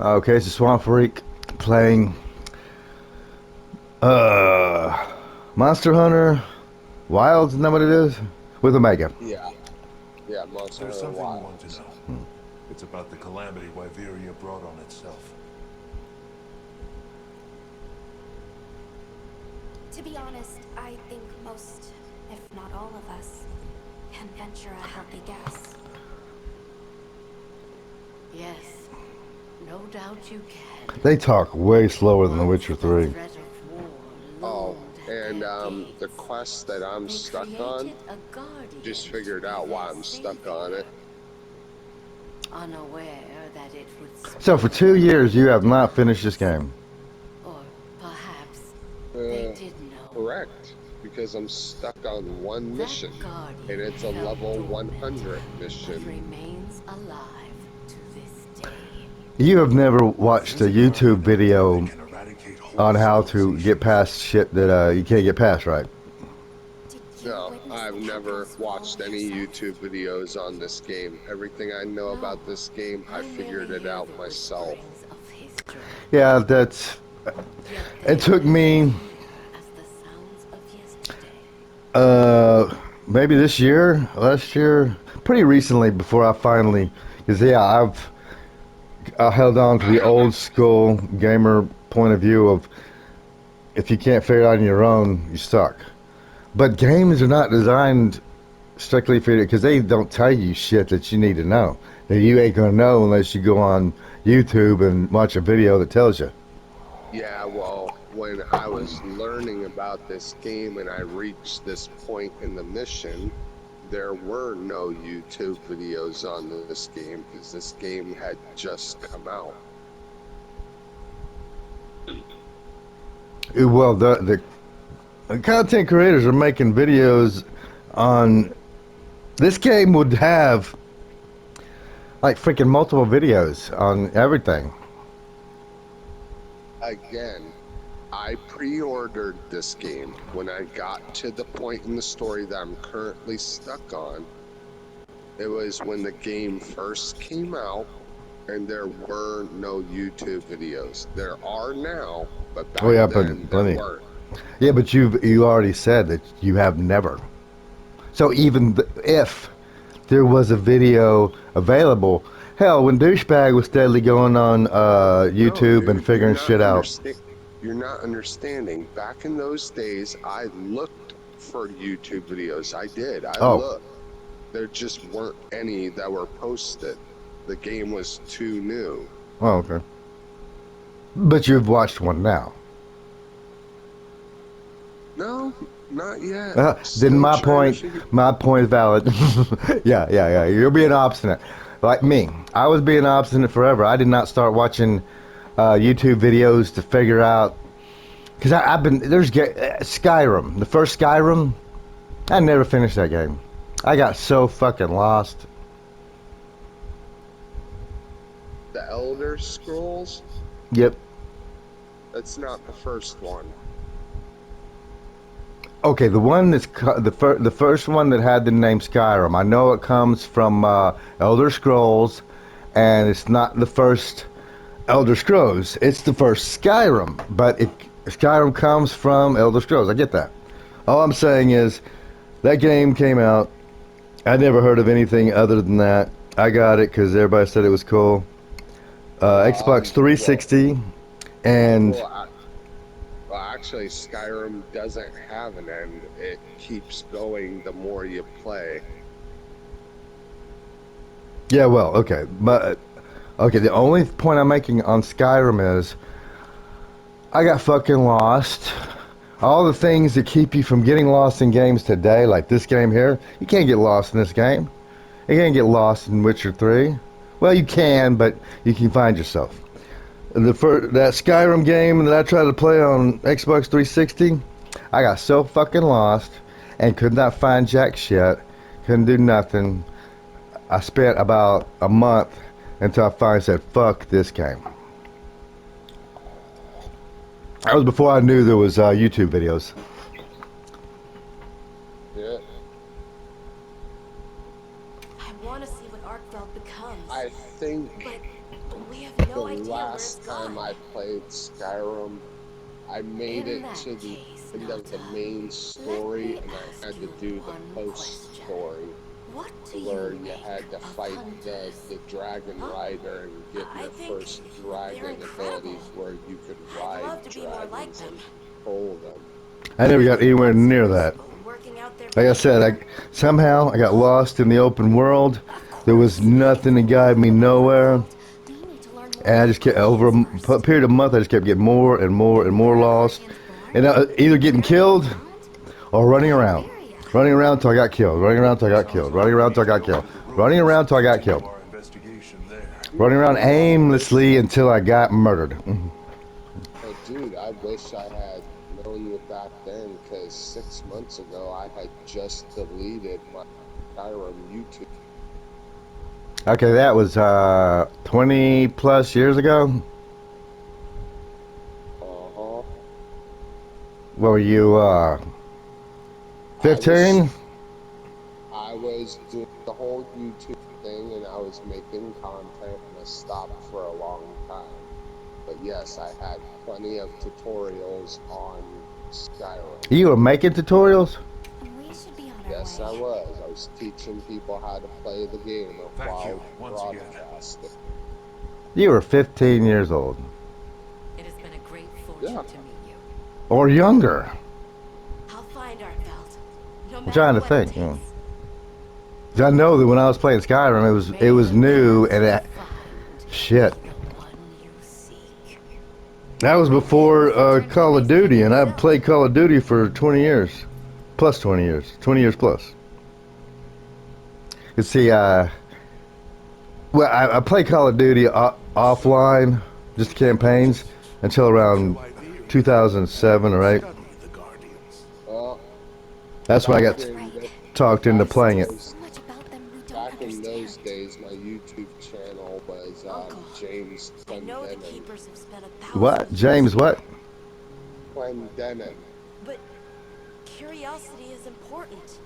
Okay, it's a Swamp Freak playing uh Monster Hunter Wilds, isn't that what it is? With Omega. Yeah, yeah, Monster There's Hunter something we want to Wilds. know. It's about the calamity Wyveria brought on itself. To be honest, I think most, if not all of us, can venture a healthy guess. Yes, no doubt you can. They talk way slower than The Witcher 3. Oh, and the quest that I'm stuck on, just figured out why I'm stuck on it. Unaware that it would. So for 2 years you have not finished this game. Or perhaps they did know. Correct, because I'm stuck on one mission, and it's a level 100 mission. Remains alive to this day. You have never watched a YouTube video on how to get past shit that you can't get past, right? No, I've never watched any YouTube videos on this game. Everything I know about this game, I figured it out myself. Yeah, it took me maybe this year, last year, pretty recently before I finally, because yeah, I held on to the old school gamer point of view of if you can't figure it out on your own, you suck. But games are not designed strictly for you because they don't tell you shit that you need to know. That you ain't gonna know unless you go on YouTube and watch a video that tells you. Yeah, well, when I was learning about this game and I reached this point in the mission, there were no YouTube videos on this game because this game had just come out. Well, the content creators are making videos on this game would have like freaking multiple videos on everything. Again, I pre-ordered this game when I got to the point in the story that I'm currently stuck on. It was when the game first came out and there were no YouTube videos. There are now, but back then there weren't. Yeah, but you already said that you have never. So even if there was a video available, hell, when Douchebag was steadily going on YouTube and figuring shit out. You're not understanding. Back in those days, I looked for YouTube videos. I did. I looked. There just weren't any that were posted. The game was too new. Oh, okay. But you've watched one now. No, not yet. Then my point is valid. yeah. You're being obstinate. Like me. I was being obstinate forever. I did not start watching YouTube videos to figure out. Because there's Skyrim. The first Skyrim, I never finished that game. I got so fucking lost. The Elder Scrolls? Yep. That's not the first one. Okay, the one that's the first one that had the name Skyrim. I know it comes from Elder Scrolls, and it's not the first Elder Scrolls. It's the first Skyrim, but Skyrim comes from Elder Scrolls. I get that. All I'm saying is that game came out. I never heard of anything other than that. I got it because everybody said it was cool. Xbox 360, and. Well, actually, Skyrim doesn't have an end. It keeps going the more you play. Yeah, well, okay. But, okay, the only point I'm making on Skyrim is I got fucking lost. All the things that keep you from getting lost in games today, like this game here, you can't get lost in this game. You can't get lost in Witcher 3. Well, you can, but you can find yourself. That Skyrim game that I tried to play on Xbox 360, I got so fucking lost and could not find jack shit. Couldn't do nothing. I spent about a month until I finally said, fuck this game. That was before I knew there was YouTube videos. Yeah. I want to see what Arkfeld becomes. I think but we have no idea last time I played Skyrim, I made it to the end of the main story, and I had to do the post story, where you had to fight the dragon rider and get your first dragon abilities, where you could ride dragons and control them. I never got anywhere near that. Like I said, somehow I got lost in the open world. There was nothing to guide me nowhere. And I just kept, over a period of a month, I just kept getting more and more and more lost. And either getting killed or running around. Running around till I got killed. Running around till I got killed. Running around till I got killed. Running around till I got killed. Running around aimlessly until I got murdered. Oh, dude, I wish I had known you back then, because 6 months ago I had just deleted my Skyrim YouTube. Okay, that was 20 plus years ago. Uh-huh. What were you, 15? I was doing the whole YouTube thing, and I was making content, and I stopped for a long time. But yes, I had plenty of tutorials on Skyrim. You were making tutorials? We should be on our Yes, way. I was. I was teaching people how to play the game while broadcasting. You were 15 years old. It has been a great fortune Yeah. to meet you. Or younger. I'll find Artfeld. No I'm matter trying to what think. it You know. takes. 'Cause I know that when I was playing Skyrim, it was new and shit. The one you seek. That was before Call of Duty, and I played Call of Duty for 20 years. Plus 20 years. 20 years plus. You see, I played Call of Duty offline, just campaigns, until around 2007 or 8. Well, That's when I got talked into playing it. So much about them we don't back in understand. those days, my YouTube channel was James I know the Clendenin. keepers have spent 1,000 What? James what? Clendenin. But curiosity is important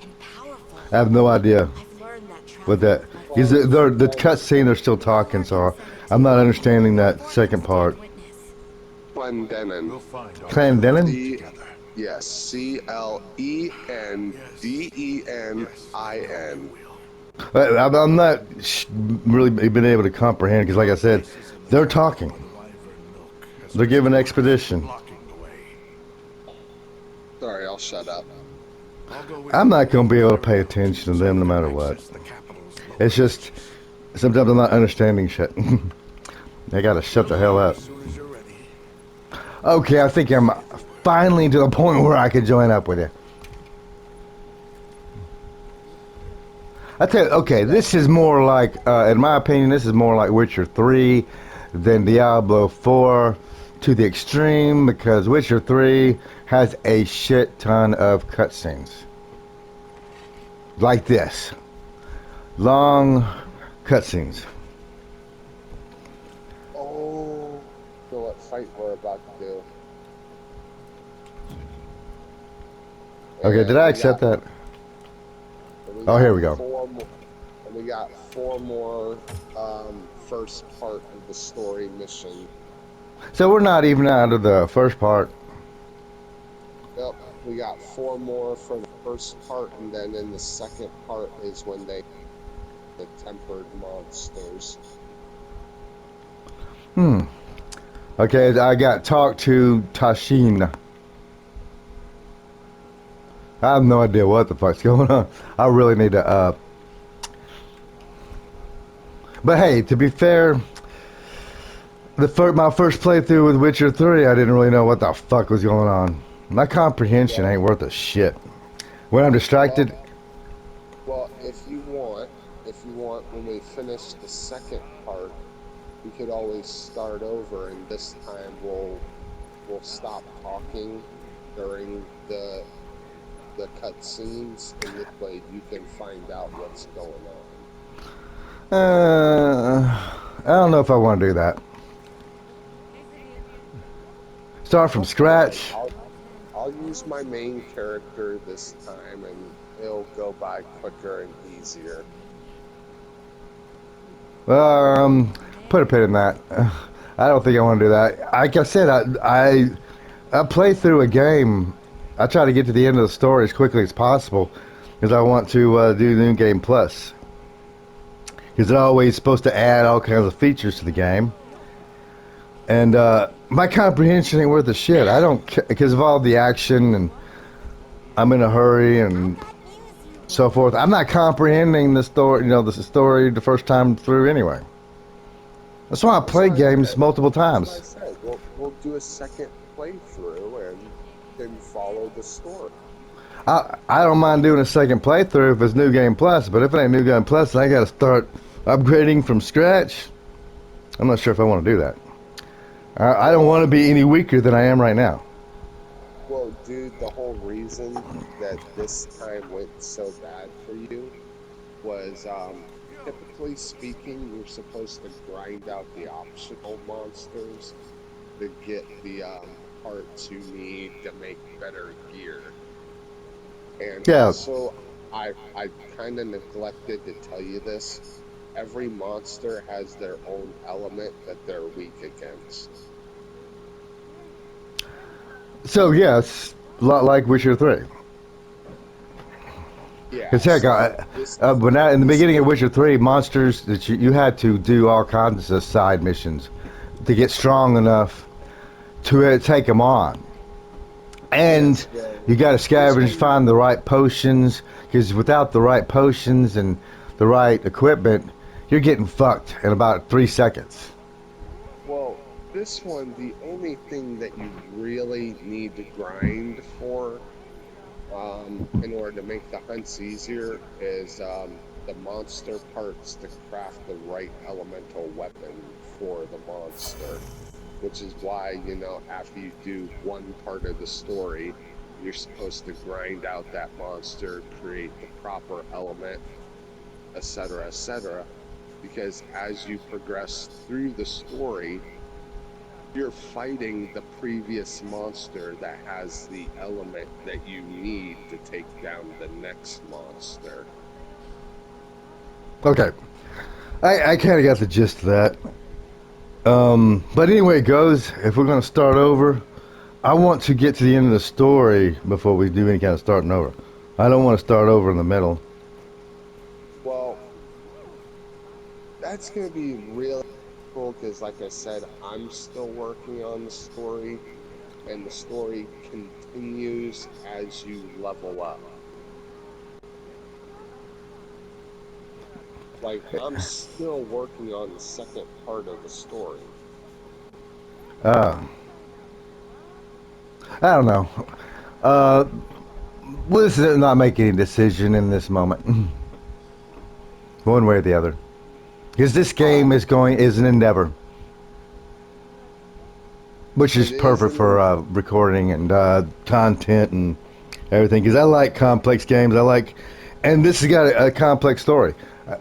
and powerful. I have no idea I've learned that what that. Is it, the cutscene, they're still talking, so I'm not understanding that second part. Clendenin. We'll find our Clendenin? C- yes, CLENDENIN. I'm not really been able to comprehend because, like I said, they're talking. They're giving expedition. Sorry, I'll shut up. I'm not going to be able to pay attention to them no matter what. It's just sometimes I'm not understanding shit. I got to shut the hell up. Okay, I think I'm finally to the point where I can join up with you. I tell you, okay, this is more like, in my opinion, this is more like Witcher 3 than Diablo 4 to the extreme, because Witcher 3 has a shit ton of cutscenes. Like this. Long cutscenes. Oh, so what fight we're about to do. Okay, did I accept that? Oh, here we go. We got 4 more first part of the story mission. So we're not even out of the first part. Yep, we got 4 more for the first part, and then in the second part is when the tempered monsters. Okay, I got talk to Tashin. I have no idea what the fuck's going on. I really need to, But hey, to be fair, my first playthrough with Witcher 3, I didn't really know what the fuck was going on. My comprehension ain't worth a shit. When I'm distracted, Well, if you want, when we finish the second part, we could always start over, and this time we'll stop talking during the cutscenes, and this way you can find out what's going on. I don't know if I want to do that. Start from scratch. I'll use my main character this time, and it'll go by quicker and easier. put a pin in that. I don't think I want to do that. Like I said, I play through a game. I try to get to the end of the story as quickly as possible because I want to do New Game Plus. Because it's always supposed to add all kinds of features to the game. And my comprehension ain't worth a shit. I don't care because of all the action and I'm in a hurry and so forth. I'm not comprehending the story, the story the first time through anyway. That's why I play games multiple times. That's what I said. We'll do a second playthrough and then follow the story. I don't mind doing a second playthrough if it's New Game Plus, but if it ain't New Game Plus, I got to start upgrading from scratch. I'm not sure if I want to do that. I don't want to be any weaker than I am right now. Well, dude, the whole reason that this time went so bad for you was, typically speaking, you're supposed to grind out the optional monsters to get the parts you need to make better gear. And Yeah. also, I kind of neglected to tell you this. Every monster has their own element that they're weak against. So yeah, it's a lot like Witcher 3. Yeah. Because heck, when in the beginning of game- Witcher 3, monsters that you had to do all kinds of side missions to get strong enough to take them on. And Yes, well, you got to scavenge, this game- find the right potions, because without the right potions and the right equipment, you're getting fucked in about 3 seconds. Well, this one, the only thing that you really need to grind for in order to make the hunts easier is the monster parts to craft the right elemental weapon for the monster. Which is why, after you do one part of the story, you're supposed to grind out that monster, create the proper element, etc., etc. Because as you progress through the story, you're fighting the previous monster that has the element that you need to take down the next monster. Okay. I kind of got the gist of that. But anyway it goes, if we're going to start over, I want to get to the end of the story before we do any kind of starting over. I don't want to start over in the middle. Well, that's going to be really cool because, like I said, I'm still working on the story, and the story continues as you level up. Like, I'm still working on the second part of the story. I don't know. Let's not make any decision in this moment. One way or the other. Because this game is an endeavor. Which is It is perfect an for recording and content and everything. Because I like complex games. And this has got a complex story.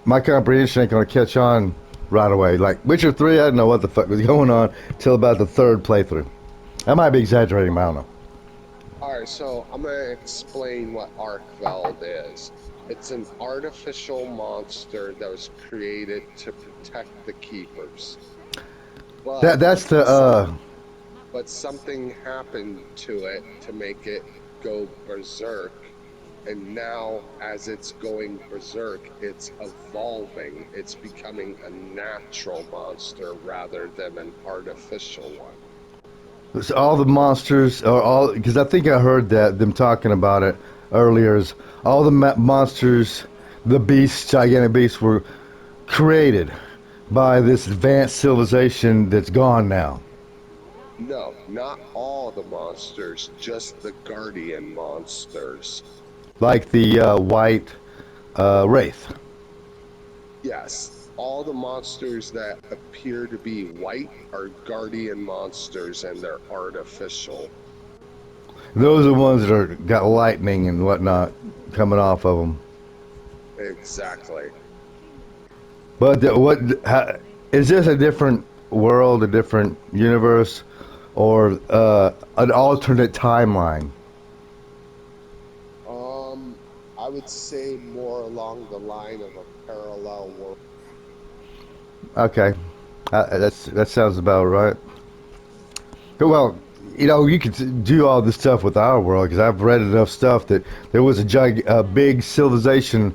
My comprehension ain't going to catch on right away. Like Witcher 3, I didn't know what the fuck was going on till about the third playthrough. I might be exaggerating, but I don't know. Alright, so I'm going to explain what Arkveld is. It's an artificial monster that was created to protect the keepers. But That's the but something happened to it to make it go berserk. And now, as it's going berserk, it's evolving. It's becoming a natural monster rather than an artificial one. so all the monsters are all, because I think I heard that them talking about it earlier, is all the monsters, the beasts, gigantic beasts, were created by this advanced civilization that's gone now. No, not all the monsters, just the guardian monsters. Like the white wraith. Yes, all the monsters that appear to be white are guardian monsters and they're artificial. Those are the ones that are got lightning and whatnot coming off of them. Exactly. But is this a different world, a different universe, or an alternate timeline? I would say more along the line of a parallel world. Okay. That sounds about right. Well, you could do all this stuff with our world because I've read enough stuff that there was a big civilization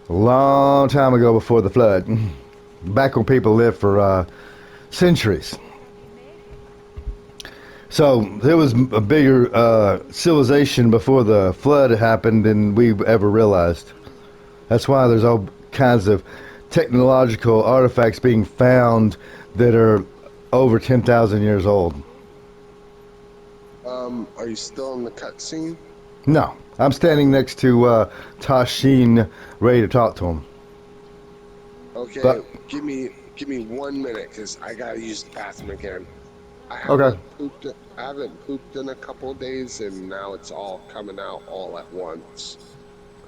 a long time ago before the flood, back when people lived for centuries. So there was a bigger civilization before the flood happened than we ever realized. That's why there's all kinds of technological artifacts being found that are over 10,000 years old. Are you still in the cutscene? No, I'm standing next to Tashin, ready to talk to him. Okay, But- give me 1 minute, cause I gotta use the bathroom again. Okay. I haven't pooped in a couple of days, and now it's all coming out all at once.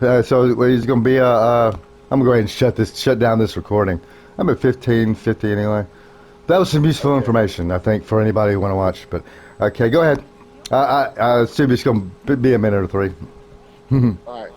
So he's going to be I'm going to go ahead and shut down this recording. I'm at 15:50 anyway. That was some useful information, I think, for anybody who want to watch. But okay, go ahead. I assume it's going to be a minute or three. All right.